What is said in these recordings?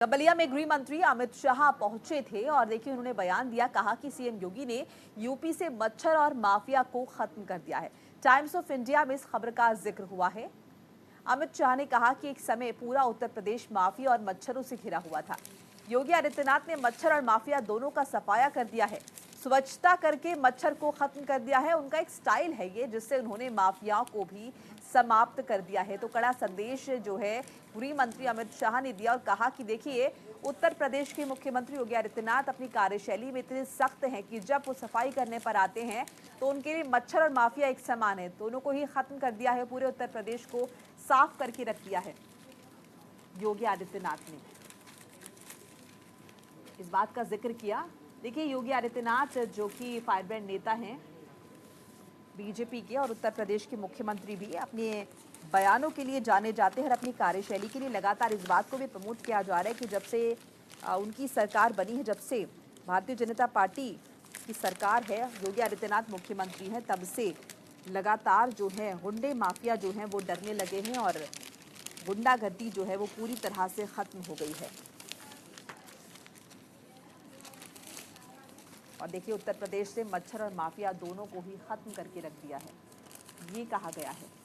बलिया में गृह मंत्री अमित शाह पहुंचे थे और देखिए उन्होंने बयान दिया, कहा कि सीएम योगी ने यूपी से मच्छर और माफिया को खत्म कर दिया है। टाइम्स ऑफ इंडिया में इस खबर का जिक्र हुआ है। अमित शाह ने कहा कि एक समय पूरा उत्तर प्रदेश माफिया और मच्छरों से घिरा हुआ था। योगी आदित्यनाथ ने मच्छर और माफिया दोनों का सफाया कर दिया है। स्वच्छता करके मच्छर को खत्म कर दिया है। उनका एक स्टाइल है ये, जिससे उन्होंने माफियाओं को भी समाप्त कर दिया है। तो कड़ा संदेश जो है गृह मंत्री अमित शाह ने दिया और कहा कि देखिए, उत्तर प्रदेश के मुख्यमंत्री योगी आदित्यनाथ अपनी कार्यशैली में इतने सख्त हैं कि जब वो सफाई करने पर आते हैं तो उनके लिए मच्छर और माफिया एक समान है। दोनों को ही खत्म कर दिया है। पूरे उत्तर प्रदेश को साफ करके रख दिया है योगी आदित्यनाथ ने। इस बात का जिक्र किया। देखिए, योगी आदित्यनाथ जो कि फायरब्रांड नेता हैं बीजेपी के और उत्तर प्रदेश के मुख्यमंत्री भी अपने बयानों के लिए जाने जाते हैं और अपनी कार्यशैली के लिए लगातार इस बात को भी प्रमोट किया जा रहा है कि जब से उनकी सरकार बनी है, जब से भारतीय जनता पार्टी की सरकार है, योगी आदित्यनाथ मुख्यमंत्री हैं, तब से लगातार जो है गुंडे माफिया जो हैं वो डरने लगे हैं और गुंडागर्दी जो है वो पूरी तरह से खत्म हो गई है। और देखिए, उत्तर प्रदेश से मच्छर और माफिया दोनों को ही खत्म करके रख दिया है, ये कहा गया है।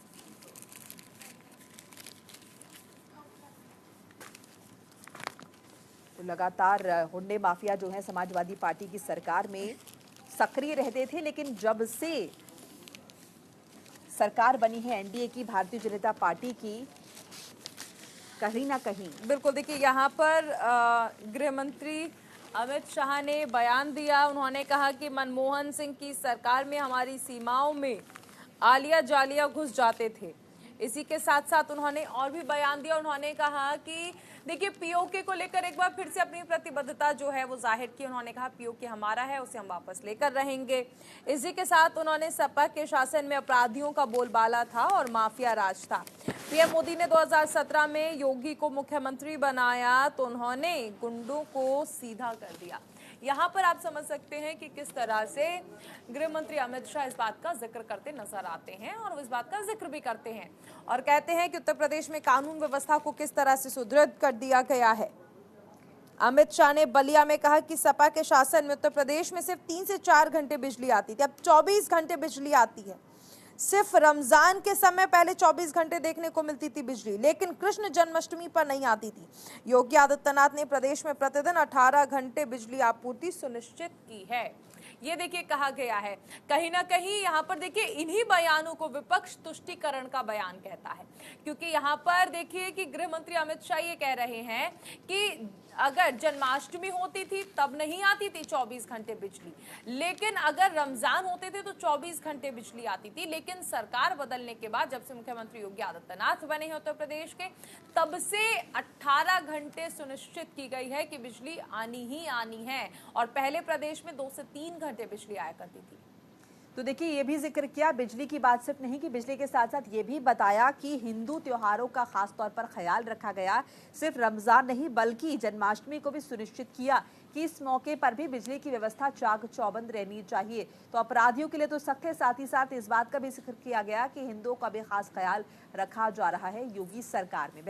तो लगातार गुंडे माफिया जो है समाजवादी पार्टी की सरकार में सक्रिय रहते थे, लेकिन जब से सरकार बनी है एनडीए की, भारतीय जनता पार्टी की, कहीं ना कहीं बिल्कुल। देखिए, यहाँ पर गृह मंत्री अमित शाह ने बयान दिया। उन्होंने कहा कि मनमोहन सिंह की सरकार में हमारी सीमाओं में आलिया जालिया घुस जाते थे। इसी के साथ साथ उन्होंने और भी बयान दिया। उन्होंने कहा कि देखिए, पीओके को लेकर एक बार फिर से अपनी प्रतिबद्धता जो है वो जाहिर की। उन्होंने कहा पीओके हमारा है, उसे हम वापस लेकर रहेंगे। इसी के साथ उन्होंने सपा के शासन में अपराधियों का बोलबाला था और माफिया राज था। पीएम मोदी ने 2017 में योगी को मुख्यमंत्री बनाया तो उन्होंने गुंडों को सीधा कर दिया। यहाँ पर आप समझ सकते हैं कि किस तरह से गृह मंत्री अमित शाह इस बात का जिक्र करते नजर आते हैं और इस बात का जिक्र भी करते हैं और कहते हैं कि उत्तर प्रदेश में कानून व्यवस्था को किस तरह से सुदृढ़ कर दिया गया है। अमित शाह ने बलिया में कहा कि सपा के शासन में उत्तर प्रदेश में सिर्फ 3 से 4 घंटे बिजली आती थी, अब 24 घंटे बिजली आती है। सिर्फ रमजान के समय पहले 24 घंटे देखने को मिलती थी बिजली, लेकिन कृष्ण जन्माष्टमी पर नहीं आती थी। योगी आदित्यनाथ ने प्रदेश में प्रतिदिन 18 घंटे बिजली आपूर्ति सुनिश्चित की है, ये देखिए कहा गया है। कहीं ना कहीं यहाँ पर देखिए, इन्हीं बयानों को विपक्ष तुष्टीकरण का बयान कहता है, क्योंकि यहाँ पर देखिए कि गृह मंत्री अमित शाह ये कह रहे हैं कि अगर जन्माष्टमी होती थी तब नहीं आती थी 24 घंटे बिजली, लेकिन अगर रमजान होते थे तो 24 घंटे बिजली आती थी। लेकिन सरकार बदलने के बाद, जब से मुख्यमंत्री योगी आदित्यनाथ बने हैं उत्तर प्रदेश के, तब से 18 घंटे सुनिश्चित की गई है कि बिजली आनी ही आनी है और पहले प्रदेश में 2 से 3 घंटे बिजली आया करती थी। तो देखिए, ये भी जिक्र किया बिजली की बात सिर्फ नहीं की, बिजली के साथ साथ ये भी बताया कि हिंदू त्योहारों का खास तौर पर ख्याल रखा गया। सिर्फ रमजान नहीं बल्कि जन्माष्टमी को भी सुनिश्चित किया कि इस मौके पर भी बिजली की व्यवस्था चाक चौबंद रहनी चाहिए। तो अपराधियों के लिए तो सख्त है, साथ ही साथ इस बात का भी जिक्र किया गया कि हिंदुओं का भी खास ख्याल रखा जा रहा है योगी सरकार में।